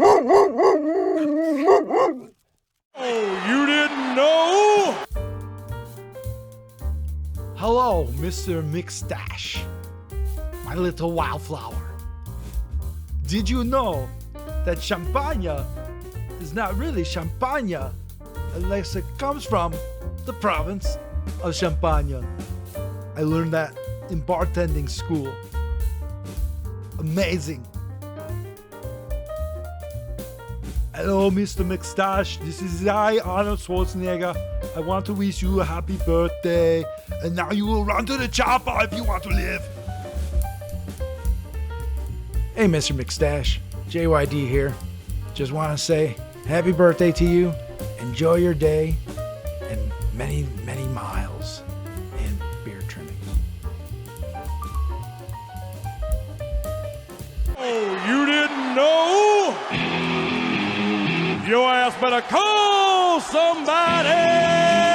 Oh, you didn't know? Hello, Mr. McStache, my little wildflower. Did you know that champagne is not really champagne unless it comes from the province of Champagne? I learned that in bartending school. Amazing. Hello, Mr. McStache. This is I, Arnold Schwarzenegger. I want to wish you a happy birthday. And now you will run to the chopper if you want to live. Hey, Mr. McStache. JYD here. Just want to say happy birthday to you. Enjoy your day. And many, many miles in beer trimming. Oh, you didn't know? Your ass better call somebody!